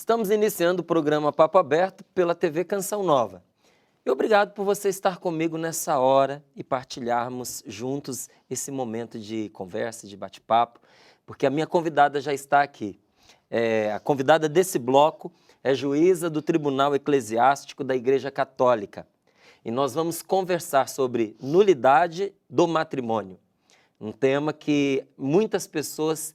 Estamos iniciando o programa Papo Aberto pela TV Canção Nova. E obrigado por você estar comigo nessa hora e partilharmos juntos esse momento de conversa, de bate-papo, porque a minha convidada já está aqui. A convidada desse bloco é juíza do Tribunal Eclesiástico da Igreja Católica. E nós vamos conversar sobre nulidade do matrimônio. Um tema que muitas pessoas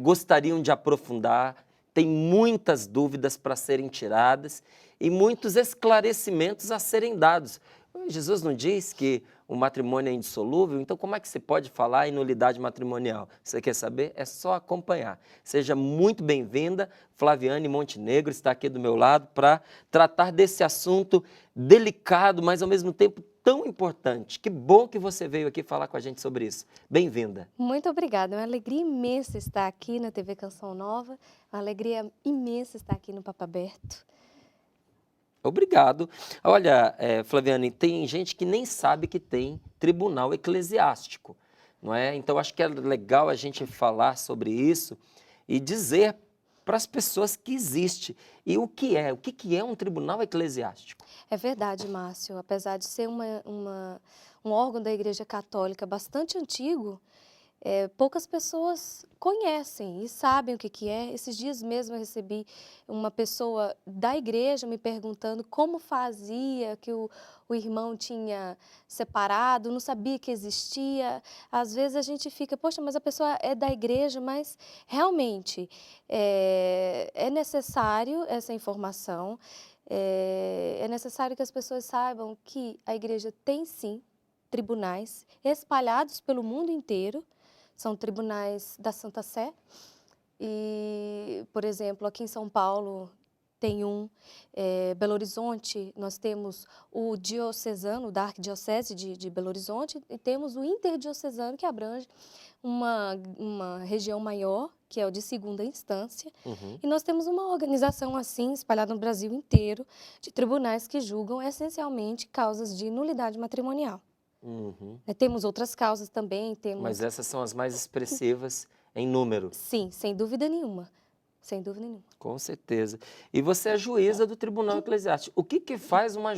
gostariam de aprofundar, tem muitas dúvidas para serem tiradas e muitos esclarecimentos a serem dados. Jesus não diz que o matrimônio é indissolúvel, então como é que se pode falar em nulidade matrimonial? Você quer saber? É só acompanhar. Seja muito bem-vinda, Flaviane Montenegro está aqui do meu lado para tratar desse assunto delicado, mas ao mesmo tempo tão importante. Que bom que você veio aqui falar com a gente sobre isso. Bem-vinda. Muito obrigada, é uma alegria imensa estar aqui na TV Canção Nova, uma alegria imensa estar aqui no Papo Aberto. Obrigado. Olha, Flaviane, tem gente que nem sabe que tem tribunal eclesiástico, não é? Então, acho que é legal a gente falar sobre isso e dizer para as pessoas que existe. E o que é um tribunal eclesiástico? É verdade, Márcio, apesar de ser um órgão da Igreja Católica bastante antigo, poucas pessoas conhecem e sabem o que é. Esses dias mesmo eu recebi uma pessoa da igreja me perguntando como fazia, que o irmão tinha separado, não sabia que existia. Às vezes a gente fica, poxa, mas a pessoa é da igreja, mas realmente é necessário essa informação, é necessário que as pessoas saibam que a igreja tem sim tribunais espalhados pelo mundo inteiro. São tribunais da Santa Sé e, por exemplo, aqui em São Paulo tem Belo Horizonte nós temos o diocesano da Arquidiocese de Belo Horizonte e temos o interdiocesano que abrange uma região maior, que é o de segunda instância. Uhum. E nós temos uma organização assim, espalhada no Brasil inteiro, de tribunais que julgam essencialmente causas de nulidade matrimonial. Uhum. Temos outras causas também, Mas essas são as mais expressivas em número. Sim, sem dúvida nenhuma. Sem dúvida nenhuma. Com certeza. E você é juíza do Tribunal Eclesiástico. O que faz uma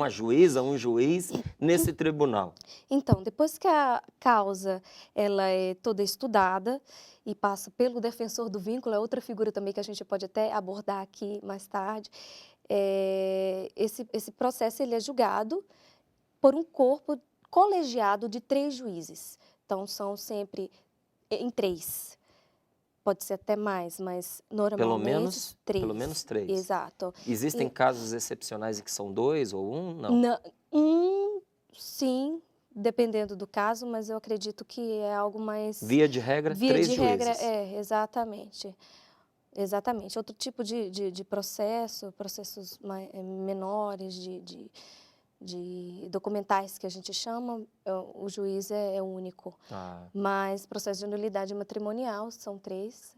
juíza, um juiz nesse tribunal? Então, depois que a causa ela é toda estudada e passa pelo defensor do vínculo, é outra figura também que a gente pode até abordar aqui mais tarde, esse processo ele é julgado por um corpo colegiado de 3 juízes. Então, são sempre em 3. Pode ser até mais, mas normalmente 3. Pelo menos 3. Exato. Existem casos excepcionais em que são 2 ou 1? Não. Sim, dependendo do caso, mas eu acredito que é algo mais... Via de regra, 3 juízes. Via de regra, exatamente. Exatamente. Outro tipo de processos menores, de documentais que a gente chama, o juiz é único. Mas processo de nulidade matrimonial são 3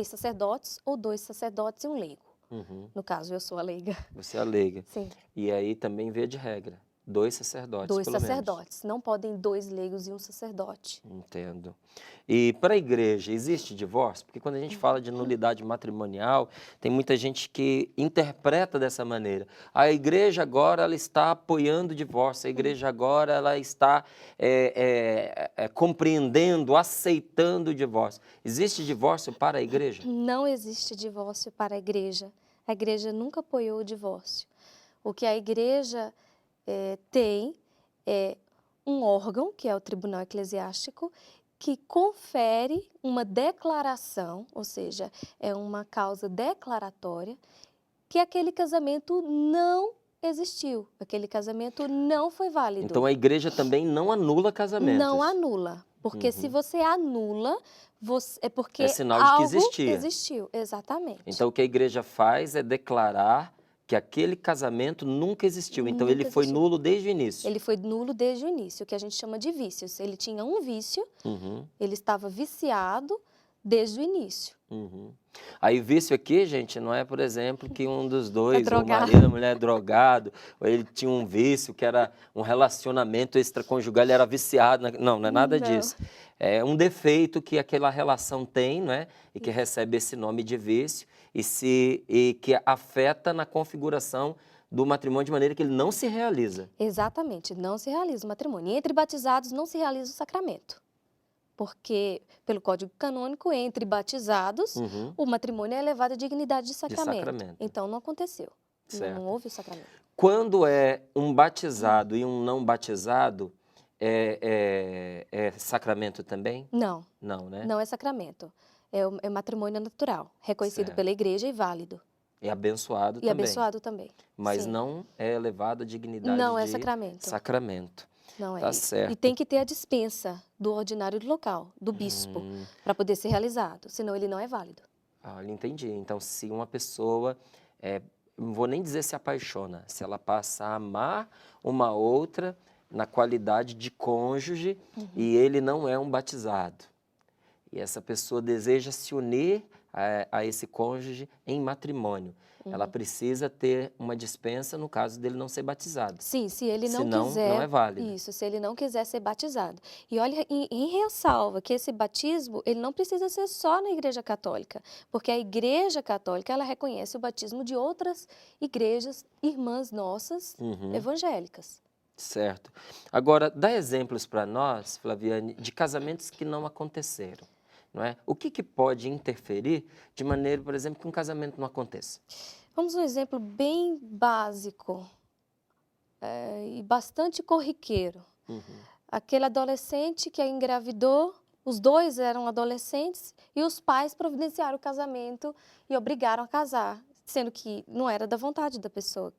sacerdotes ou 2 sacerdotes e um leigo. Uhum. No caso, eu sou a leiga. Você é a leiga. Sim. E aí também via de regra, 2 sacerdotes, 2 pelo sacerdotes. Não podem 2 leigos e um sacerdote. Entendo. E para a igreja, existe divórcio? Porque quando a gente fala de nulidade matrimonial, tem muita gente que interpreta dessa maneira. A igreja agora ela está apoiando o divórcio, a igreja agora ela está compreendendo, aceitando o divórcio. Existe divórcio para a igreja? Não existe divórcio para a igreja. A igreja nunca apoiou o divórcio. O que a igreja tem um órgão, que é o Tribunal Eclesiástico, que confere uma declaração, ou seja, é uma causa declaratória, que aquele casamento não existiu, aquele casamento não foi válido. Então a igreja também não anula casamentos? Não anula, porque se você anula, é porque é sinal de que algo existiu. Exatamente. Então o que a igreja faz é declarar que aquele casamento nunca existiu. Então, ele foi nulo desde o início. Ele foi nulo desde o início, o que a gente chama de vícios. Ele tinha um vício, ele estava viciado desde o início. Aí, vício aqui, gente, não é, por exemplo, que um dos dois, É o marido e a mulher é drogado, ou ele tinha um vício que era um relacionamento extraconjugal, ele era viciado. Não, não é nada disso. É um defeito que aquela relação tem, né? E que recebe esse nome de vício. e que afeta na configuração do matrimônio de maneira que ele não se realiza. Exatamente, não se realiza o matrimônio. E entre batizados não se realiza o sacramento. Porque, pelo Código Canônico, entre batizados, o matrimônio é elevado à dignidade de sacramento. Então, não aconteceu. Não houve o sacramento. Quando é um batizado e um não batizado, é sacramento também? Não. Não, né? Não é sacramento. É matrimônio natural, reconhecido pela igreja e válido. E abençoado também. E abençoado também. Mas não é elevado à dignidade não é de sacramento. Não é. Tá certo. E tem que ter a dispensa do ordinário do local, do bispo, para poder ser realizado, senão ele não é válido. Olha, entendi. Então, se uma pessoa, não vou nem dizer se apaixona, se ela passa a amar uma outra na qualidade de cônjuge e ele não é um batizado, e essa pessoa deseja se unir a esse cônjuge em matrimônio, ela precisa ter uma dispensa no caso dele não ser batizado. Sim, se ele não Senão, quiser. não é válido. Isso, se ele não quiser ser batizado. E olha, em ressalva que esse batismo, ele não precisa ser só na Igreja Católica, porque a Igreja Católica, ela reconhece o batismo de outras igrejas, irmãs nossas, evangélicas. Certo. Agora, dá exemplos para nós, Flaviane, de casamentos que não aconteceram. Não é? O que pode interferir de maneira, por exemplo, que um casamento não aconteça? Vamos a um exemplo bem básico e bastante corriqueiro. Aquele adolescente que engravidou, os dois eram adolescentes e os pais providenciaram o casamento e obrigaram a casar, sendo que não era da vontade da pessoa.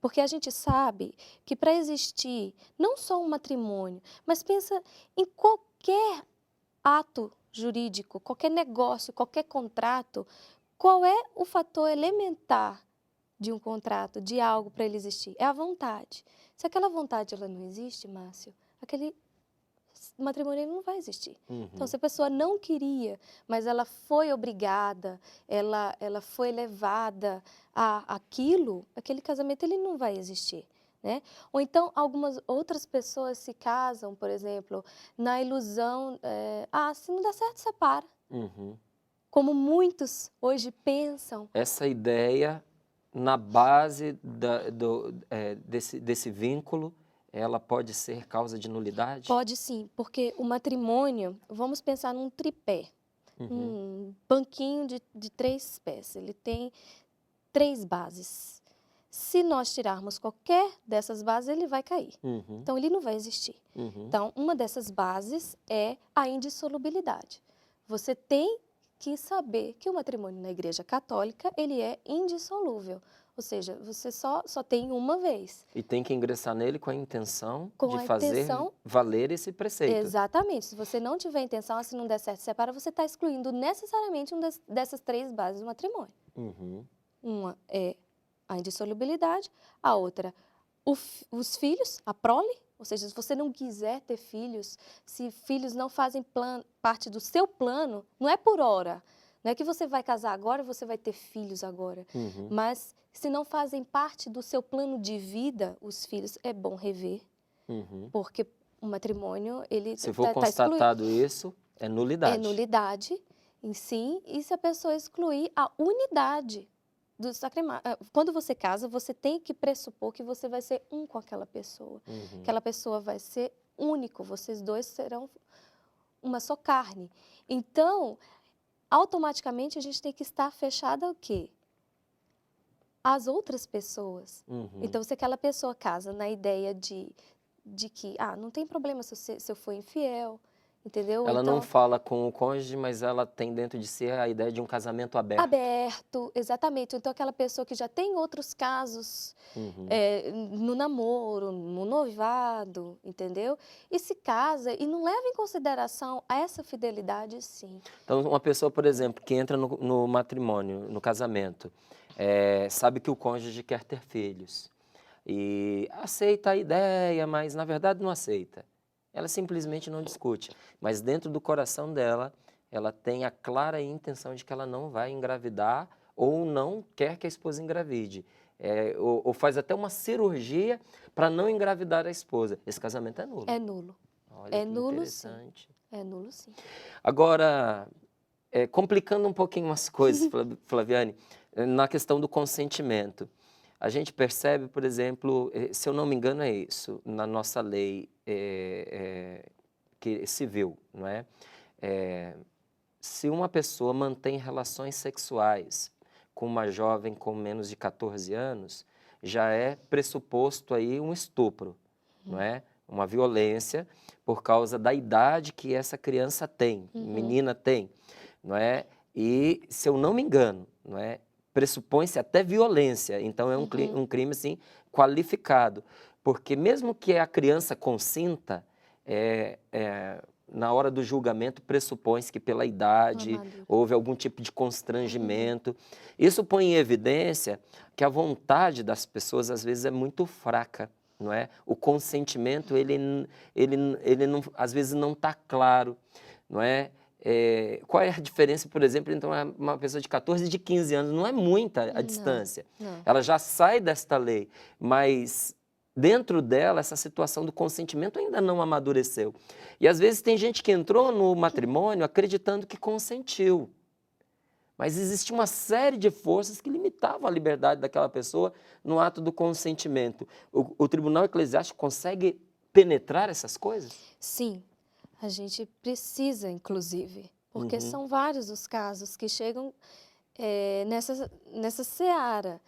Porque a gente sabe que para existir não só um matrimônio, mas pensa em qualquer ato jurídico, qualquer negócio, qualquer contrato, qual é o fator elementar de um contrato, de algo para ele existir? É a vontade. Se aquela vontade ela não existe, Márcio, aquele matrimônio não vai existir. Então, se a pessoa não queria, mas ela foi obrigada, ela foi levada a aquilo, aquele casamento ele não vai existir. Né? Ou então, algumas outras pessoas se casam, por exemplo, na ilusão, se não dá certo, separa. Como muitos hoje pensam. Essa ideia, na base desse vínculo, ela pode ser causa de nulidade? Pode sim, porque o matrimônio, vamos pensar num tripé, um banquinho de 3 pés, ele tem 3 bases. Se nós tirarmos qualquer dessas bases, ele vai cair. Então, ele não vai existir. Então, uma dessas bases é a indissolubilidade. Você tem que saber que o matrimônio na Igreja Católica, ele é indissolúvel. Ou seja, você só tem uma vez. E tem que ingressar nele com a intenção de fazer valer esse preceito. Exatamente. Se você não tiver intenção, se não der certo, separa, você está excluindo necessariamente dessas 3 bases do matrimônio. Uma é a indissolubilidade, a outra, os filhos, a prole, ou seja, se você não quiser ter filhos, se filhos não fazem parte do seu plano, não é por hora, não é que você vai casar agora e você vai ter filhos agora, mas se não fazem parte do seu plano de vida, os filhos, é bom rever, porque o matrimônio, ele se for constatado isso, é nulidade. É nulidade, em si, e se a pessoa excluir a unidade do sacramento. Quando você casa, você tem que pressupor que você vai ser um com aquela pessoa. Aquela pessoa vai ser único, vocês dois serão uma só carne. Então, automaticamente, a gente tem que estar fechada ao quê? Às outras pessoas. Então, se aquela pessoa casa na ideia de que, não tem problema se eu for infiel, entendeu? Ela então, não fala com o cônjuge, mas ela tem dentro de si a ideia de um casamento aberto. Aberto, exatamente. Então, aquela pessoa que já tem outros casos no namoro, no noivado, entendeu? E se casa e não leva em consideração essa fidelidade, sim. Então, uma pessoa, por exemplo, que entra no matrimônio, no casamento, sabe que o cônjuge quer ter filhos e aceita a ideia, mas na verdade não aceita. Ela simplesmente não discute, mas dentro do coração dela, ela tem a clara intenção de que ela não vai engravidar ou não quer que a esposa engravide. Ou faz até uma cirurgia para não engravidar a esposa. Esse casamento é nulo. É nulo. Olha, é que nulo, interessante. sim. É nulo, sim. Agora, complicando um pouquinho as coisas, Flaviane, na questão do consentimento. A gente percebe, por exemplo, se eu não me engano é isso, na nossa lei civil, não é? Se uma pessoa mantém relações sexuais com uma jovem com menos de 14 anos, já é pressuposto aí um estupro, não é? Uma violência por causa da idade que essa criança tem, menina tem, não é? E, se eu não me engano, não é? Pressupõe-se até violência, então é um crime assim, qualificado, porque mesmo que a criança consinta, na hora do julgamento pressupõe-se que pela idade houve algum tipo de constrangimento. Isso põe em evidência que a vontade das pessoas às vezes é muito fraca, não é? O consentimento ele não, às vezes não está claro, não é? Qual é a diferença, por exemplo, entre uma pessoa de 14 e de 15 anos? Não é muita a distância. Não. Ela já sai desta lei, mas dentro dela essa situação do consentimento ainda não amadureceu. E às vezes tem gente que entrou no matrimônio acreditando que consentiu. Mas existia uma série de forças que limitavam a liberdade daquela pessoa no ato do consentimento. O Tribunal Eclesiástico consegue penetrar essas coisas? Sim. A gente precisa, inclusive, porque são vários os casos que chegam nessa seara.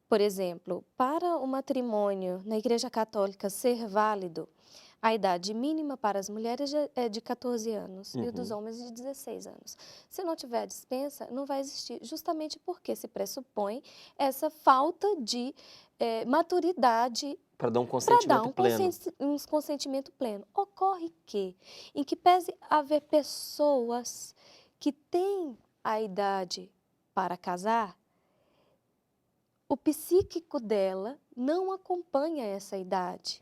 Por exemplo, para o matrimônio na Igreja Católica ser válido, a idade mínima para as mulheres é de 14 anos e dos homens de 16 anos. Se não tiver dispensa, não vai existir, justamente porque se pressupõe essa falta de maturidade para dar um consentimento pleno. Um consentimento pleno. Ocorre que, em que pese haver pessoas que têm a idade para casar, o psíquico dela não acompanha essa idade.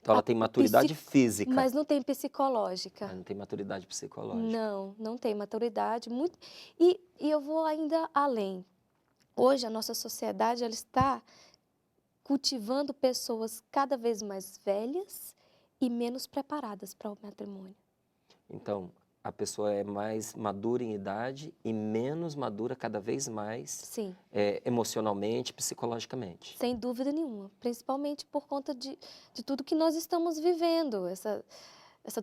Então ela tem maturidade física. Mas não tem psicológica. Não tem maturidade psicológica. Não tem maturidade. E eu vou ainda além. Hoje a nossa sociedade ela está cultivando pessoas cada vez mais velhas e menos preparadas para o matrimônio. Então, a pessoa é mais madura em idade e menos madura cada vez mais. Sim. Emocionalmente, psicologicamente. Sem dúvida nenhuma, principalmente por conta de tudo que nós estamos vivendo, essa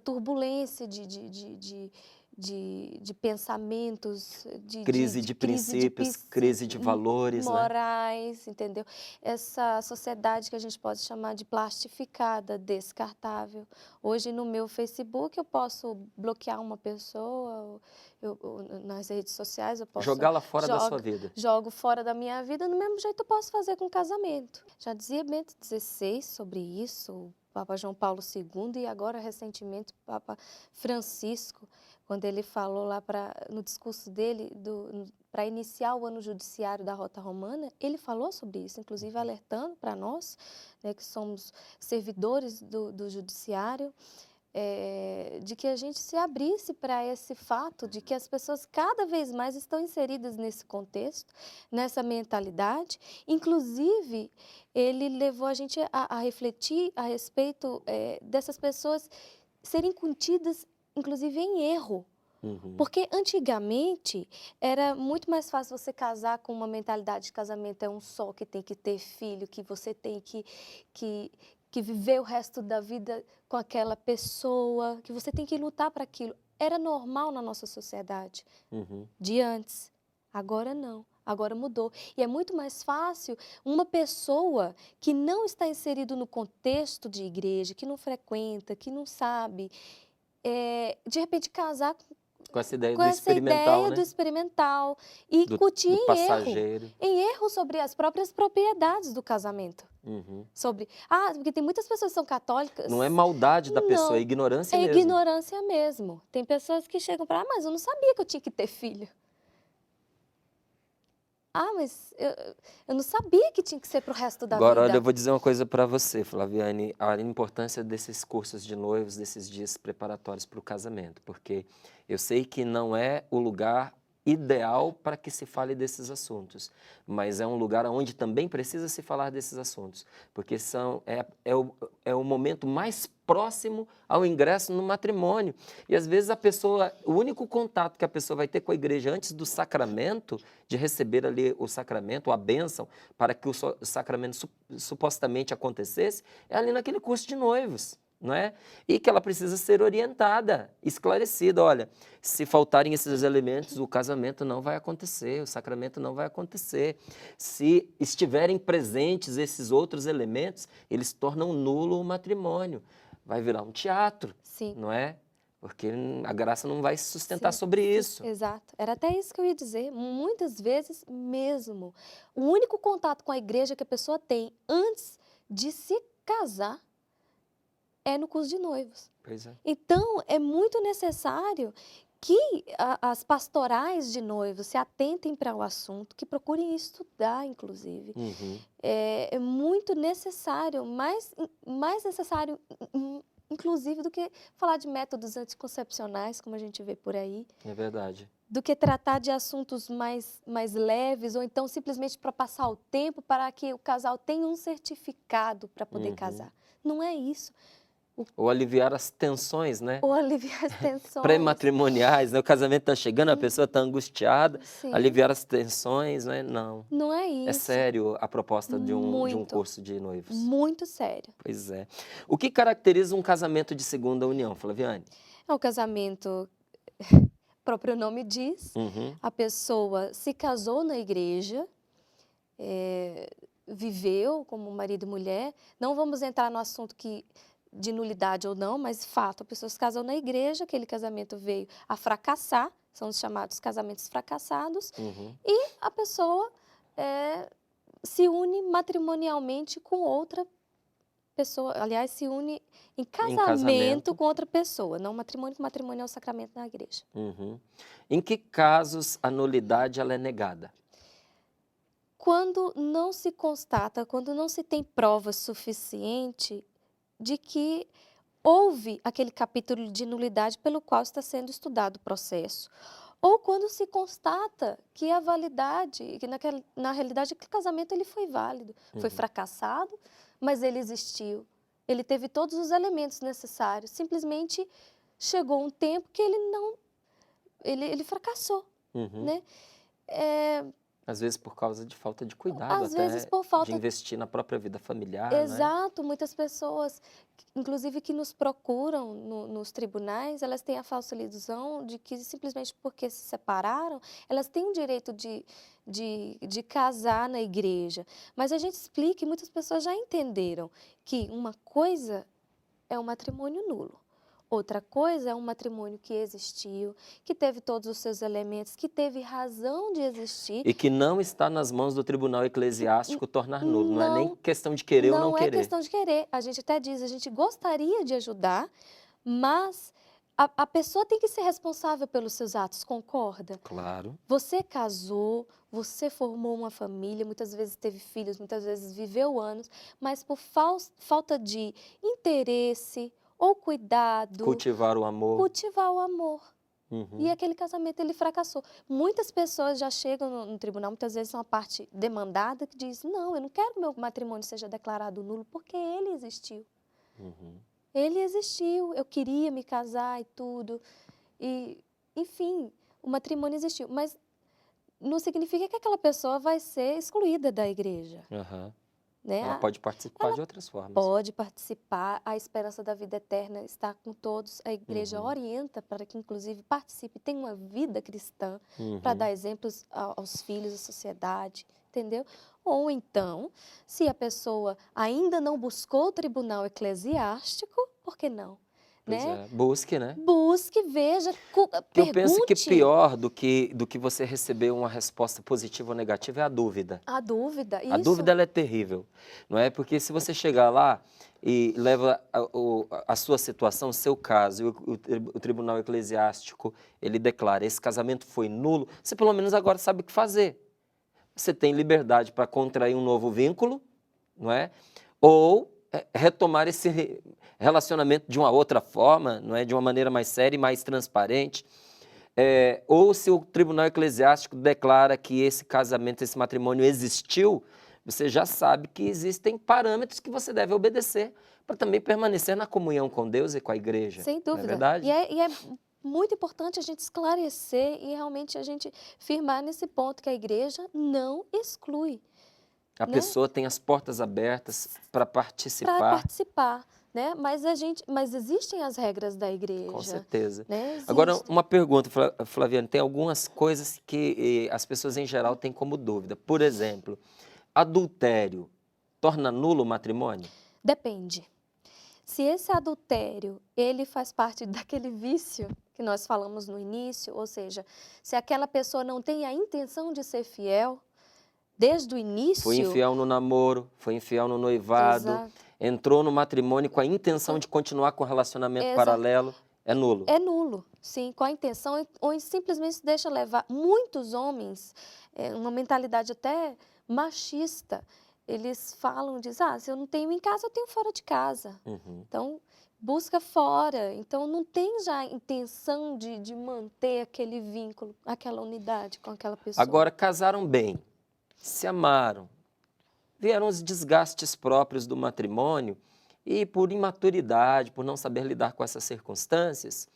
turbulência de pensamentos, crise de princípios, crise de valores, morais, né? Entendeu? Essa sociedade que a gente pode chamar de plastificada, descartável. Hoje no meu Facebook eu posso bloquear uma pessoa, nas redes sociais eu posso jogá-la fora da sua vida. Jogo fora da minha vida, do mesmo jeito eu posso fazer com casamento. Já dizia Bento XVI sobre isso, o Papa João Paulo II e agora recentemente o Papa Francisco, quando ele falou lá no discurso dele para iniciar o ano judiciário da Rota Romana, ele falou sobre isso, inclusive alertando para nós, né, que somos servidores do judiciário, de que a gente se abrisse para esse fato de que as pessoas cada vez mais estão inseridas nesse contexto, nessa mentalidade. Inclusive, ele levou a gente a refletir a respeito dessas pessoas serem incutidas, inclusive, em erro. Porque antigamente era muito mais fácil você casar com uma mentalidade de casamento é um só, que tem que ter filho, que você tem que viver o resto da vida com aquela pessoa, que você tem que lutar para aquilo. Era normal na nossa sociedade de antes. Agora não. Agora mudou. E é muito mais fácil uma pessoa que não está inserida no contexto de igreja, que não frequenta, que não sabe, de repente casar com essa ideia do experimental, né? do experimental e incutir em erro sobre as próprias propriedades do casamento. Porque tem muitas pessoas que são católicas. Não é maldade da pessoa, é ignorância mesmo. É ignorância mesmo. Tem pessoas que chegam para, mas eu não sabia que eu tinha que ter filho. Mas eu não sabia que tinha que ser para o resto da vida. Agora, olha, eu vou dizer uma coisa para você, Flaviane, a importância desses cursos de noivos, desses dias preparatórios para o casamento, porque eu sei que não é o lugar ideal para que se fale desses assuntos, mas é um lugar onde também precisa se falar desses assuntos, porque é o momento mais próximo ao ingresso no matrimônio. E às vezes o único contato que a pessoa vai ter com a igreja antes do sacramento, de receber ali o sacramento, a bênção, para que o sacramento supostamente acontecesse, é ali naquele curso de noivos. Não é? E que ela precisa ser orientada, esclarecida. Olha, se faltarem esses elementos, o casamento não vai acontecer, o sacramento não vai acontecer. Se estiverem presentes esses outros elementos, eles tornam nulo o matrimônio. Vai virar um teatro, Sim. não é? Porque a graça não vai se sustentar Sim, sobre isso. Exato. Era até isso que eu ia dizer. Muitas vezes mesmo, o único contato com a igreja que a pessoa tem antes de se casar é no curso de noivos. Pois é. Então, é muito necessário que as pastorais de noivos se atentem para o assunto, que procurem estudar, inclusive. Uhum. É muito necessário, mais necessário, inclusive, do que falar de métodos anticoncepcionais, como a gente vê por aí. É verdade. Do que tratar de assuntos mais leves, ou então simplesmente para passar o tempo, para que o casal tenha um certificado para poder casar. Não é isso. Ou aliviar as tensões, né? Ou aliviar as tensões. Pré-matrimoniais, né? O casamento está chegando, a pessoa está angustiada, Sim. aliviar as tensões, né? Não. Não é isso. É sério a proposta de um Muito. curso de noivos. Muito sério. Pois é. O que caracteriza um casamento de segunda união, Flaviane? É um casamento, o próprio nome diz, Uhum. a pessoa se casou na igreja, viveu como marido e mulher. Não vamos entrar no assunto de nulidade ou não, mas fato, a pessoa se casou na igreja, aquele casamento veio a fracassar, são os chamados casamentos fracassados, Uhum. e a pessoa se une matrimonialmente com outra pessoa, aliás, se une em casamento com outra pessoa, não matrimônio, que matrimônio é o sacramento na igreja. Uhum. Em que casos a nulidade ela é negada? Quando não se constata, quando não se tem prova suficiente de que houve aquele capítulo de nulidade pelo qual está sendo estudado o processo. Ou quando se constata que a validade, que na realidade aquele casamento ele foi válido, foi fracassado, mas ele existiu. Ele teve todos os elementos necessários, simplesmente chegou um tempo que ele fracassou, né? Às vezes por causa de falta de cuidado, Às vezes por falta de investir na própria vida familiar, Exato, muitas pessoas, inclusive que nos procuram nos tribunais, elas têm a falsa ilusão de que simplesmente porque se separaram, elas têm o direito de casar na igreja. Mas a gente explica e muitas pessoas já entenderam que uma coisa é um matrimônio nulo. Outra coisa é um matrimônio que existiu, que teve todos os seus elementos, que teve razão de existir. E que não está nas mãos do tribunal eclesiástico tornar nulo. Não é nem questão de querer ou não querer. Não é questão de querer. A gente até diz, a gente gostaria de ajudar, mas a pessoa tem que ser responsável pelos seus atos, concorda? Claro. Você casou, você formou uma família, muitas vezes teve filhos, muitas vezes viveu anos, mas por falta de interesse ou cuidado. Cultivar o amor. Cultivar o amor. E aquele casamento, ele fracassou. Muitas pessoas já chegam no tribunal, muitas vezes são a parte demandada, que diz, não, eu não quero que meu matrimônio seja declarado nulo, porque ele existiu. Ele existiu, eu queria me casar e tudo. E, enfim, o matrimônio existiu. Mas não significa que aquela pessoa vai ser excluída da igreja. Né? Ela pode participar de outras formas. Pode participar, a esperança da vida eterna está com todos. A igreja orienta para que, inclusive, participe, tenha uma vida cristã, para dar exemplos aos filhos, à sociedade, entendeu? Ou então, se a pessoa ainda não buscou o tribunal eclesiástico, por que não? Pois né? Busque, né? Busque, veja, pergunte. Eu penso que pior do que você receber uma resposta positiva ou negativa é a dúvida. A dúvida, isso. A dúvida ela é terrível, não é? Porque se você chegar lá e leva a sua situação, o seu caso, e o tribunal eclesiástico, ele declara, esse casamento foi nulo, você pelo menos agora sabe o que fazer. Você tem liberdade para contrair um novo vínculo, não é? Ou retomar esse relacionamento de uma outra forma, não é? De uma maneira mais séria e mais transparente. ou se o tribunal eclesiástico declara que esse casamento, esse matrimônio existiu, você já sabe que existem parâmetros que você deve obedecer para também permanecer na comunhão com Deus e com a igreja. Sem Não é dúvida. verdade? E é muito importante a gente esclarecer e realmente a gente firmar nesse ponto que a igreja não exclui, A né? pessoa tem as portas abertas para Para participar, participar, né? Mas existem as regras da com igreja, certeza. né? Agora, Existem. uma pergunta, Flaviane, tem algumas coisas que as pessoas em geral têm como dúvida. Por exemplo, adultério torna nulo o matrimônio? Depende. Se esse adultério, ele faz parte daquele vício que nós falamos no início, ou seja, se aquela pessoa não tem a intenção de ser fiel desde o Foi início, infiel no namoro, foi infiel no noivado, exato, entrou no matrimônio com a intenção de continuar com o relacionamento paralelo, é nulo. é nulo, sim, com a intenção, ou simplesmente se deixa levar. Muitos homens, uma mentalidade até machista, eles falam, dizem, se eu não tenho em casa, eu tenho fora de casa. Uhum. Então, busca fora. Então, não tem já a intenção de manter aquele vínculo, aquela unidade com aquela pessoa. Agora, casaram bem, se amaram, vieram os desgastes próprios do matrimônio e por imaturidade, por não saber lidar com essas circunstâncias,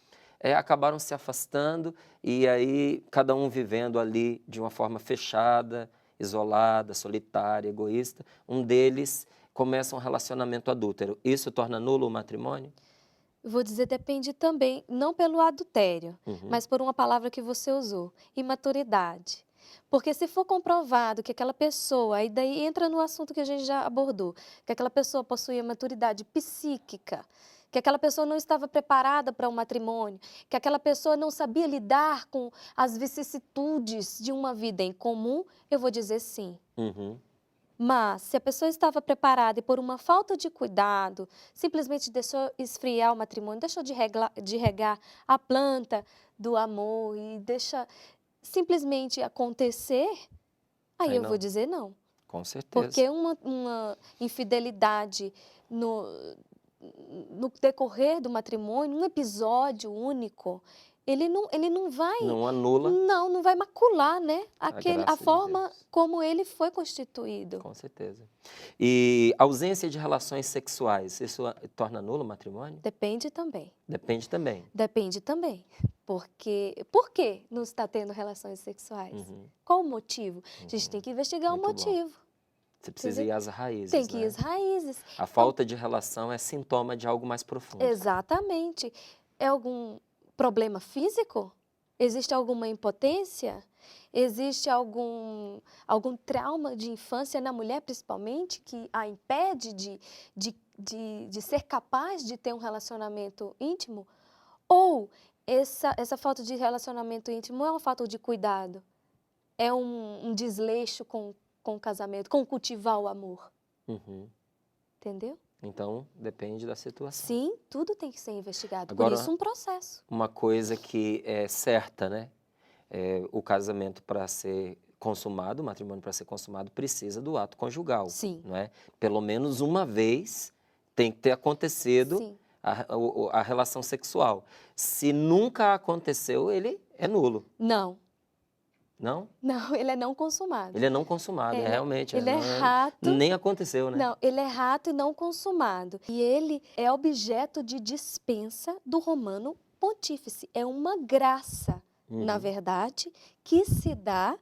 acabaram se afastando e aí cada um vivendo ali de uma forma fechada, isolada, solitária, egoísta. Um deles começa um relacionamento adúltero. Isso torna nulo o matrimônio? Eu vou dizer, depende também, não pelo adultério, Uhum. mas por uma palavra que você usou, imaturidade. Porque se for comprovado que aquela pessoa, e daí entra no assunto que a gente já abordou, que aquela pessoa possuía maturidade psíquica, que aquela pessoa não estava preparada para um matrimônio, que aquela pessoa não sabia lidar com as vicissitudes de uma vida em comum, eu vou dizer sim. Uhum. Mas, se a pessoa estava preparada e por uma falta de cuidado, simplesmente deixou esfriar o matrimônio, deixou de regar a planta do amor e deixa simplesmente acontecer, aí eu não. vou dizer não. Com certeza. Porque uma infidelidade no decorrer do matrimônio, um episódio único, ele não vai... Não anula. Não vai macular, né? graça A de forma Deus. como ele foi constituído. Com certeza. E ausência de relações sexuais, isso torna nulo o matrimônio? Depende também. Depende também. Depende também. Por que não está tendo relações sexuais? Uhum. Qual o motivo? A gente tem que investigar o Muito bom. motivo. Você precisa ir às raízes, Tem que né? ir às raízes. A falta de relação é sintoma de algo mais profundo. Exatamente. É algum problema físico? Existe alguma impotência? Existe algum trauma de infância na mulher, principalmente, que a impede de ser capaz de ter um relacionamento íntimo? Ou essa falta de relacionamento íntimo é uma falta de cuidado? É um desleixo com o casamento, com cultivar o amor? Uhum. Entendeu? Então, depende da situação. Sim, tudo tem que ser investigado. Agora, por isso, um processo. Uma coisa que é certa, né? O casamento para ser consumado, o matrimônio para ser consumado, precisa do ato conjugal. Sim. Não é? Pelo menos uma vez tem que ter acontecido Sim. a relação sexual. Se nunca aconteceu, ele é nulo. Não. Não? Não, ele é não consumado. Ele é não consumado, realmente. Ele é rato. Nem aconteceu, né? Não, ele é rato e não consumado. E ele é objeto de dispensa do Romano Pontífice. É uma graça, na verdade, que se dá,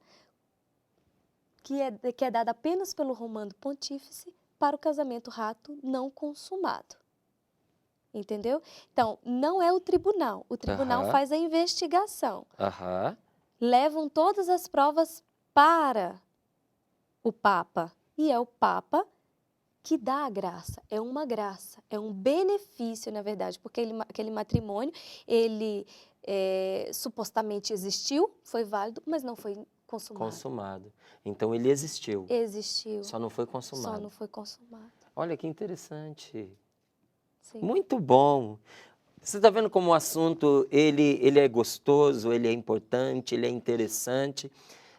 que é dada apenas pelo Romano Pontífice para o casamento rato não consumado. Entendeu? Então, não é o tribunal. O tribunal faz a investigação. Levam todas as provas para o Papa. E é o Papa que dá a graça. É uma graça, é um benefício, na verdade, porque aquele matrimônio, ele supostamente existiu, foi válido, mas não foi consumado. Então, ele existiu. Existiu. Só não foi consumado. Só não foi consumado. Olha que interessante. Sim. Muito bom. Você está vendo como o assunto ele é gostoso, ele é importante, ele é interessante.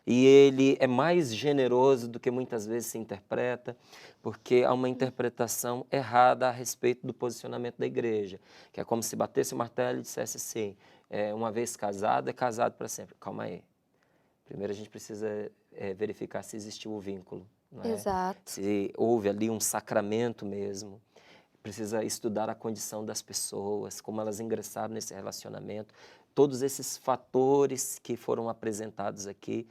e ele é mais generoso do que muitas vezes se interpreta, porque há uma interpretação errada a respeito do posicionamento da igreja, que é como se batesse o martelo e dissesse assim, uma vez casado, é casado para sempre. Calma aí. Primeiro a gente precisa verificar se existiu o vínculo, não é? Exato. Se houve ali um sacramento mesmo. Precisa estudar a condição das pessoas, como elas ingressaram nesse relacionamento. Todos esses fatores que foram apresentados aqui,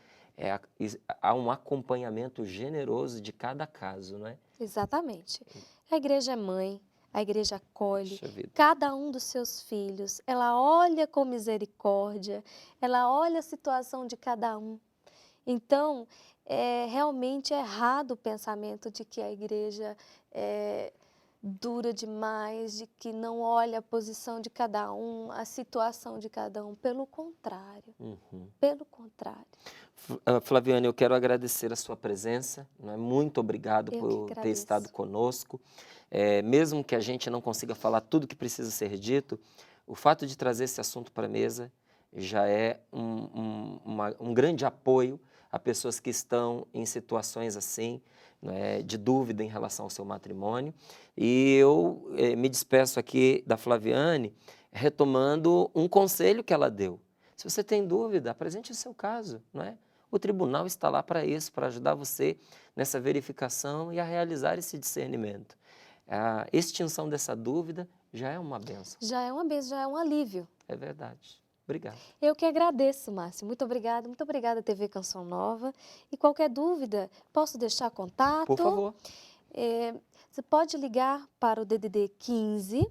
há um acompanhamento generoso de cada caso, não é? Exatamente. A igreja é mãe, a igreja acolhe Puxa vida. cada um dos seus filhos, ela olha com misericórdia, ela olha a situação de cada um. Então, é realmente errado o pensamento de que a igreja é dura demais, de que não olha a posição de cada um, a situação de cada um. Pelo contrário, pelo contrário. Flaviane, eu quero agradecer a sua presença, não é? Muito obrigado Eu que por ter agradeço. estado conosco. Mesmo que a gente não consiga falar tudo que precisa ser dito, o fato de trazer esse assunto para a mesa já é um grande apoio a pessoas que estão em situações assim, né, de dúvida em relação ao seu matrimônio. E eu me despeço aqui da Flaviane retomando um conselho que ela deu. Se você tem dúvida, apresente o seu caso, não é? O tribunal está lá para isso, para ajudar você nessa verificação e a realizar esse discernimento. A extinção dessa dúvida já é uma bênção. Já é uma bênção, já é um alívio. É verdade. Obrigado. Eu que agradeço, Márcio. Muito obrigada, TV Canção Nova. E qualquer dúvida, posso deixar contato? Por favor. Você pode ligar para o DDD 15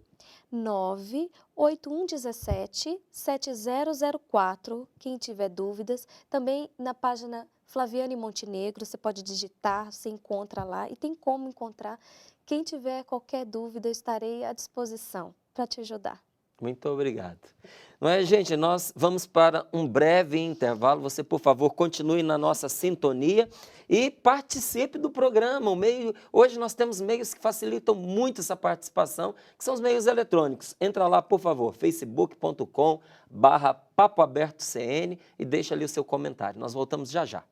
98117 7004, quem tiver dúvidas. Também na página Flaviane Montenegro, você pode digitar, você encontra lá e tem como encontrar. Quem tiver qualquer dúvida, eu estarei à disposição para te ajudar. Muito obrigado. Não é, gente? Nós vamos para um breve intervalo. Você, por favor, continue na nossa sintonia e participe do programa. Hoje nós temos meios que facilitam muito essa participação, que são os meios eletrônicos. Entra lá, por favor, facebook.com/papoabertocn e deixa ali o seu comentário. Nós voltamos já já.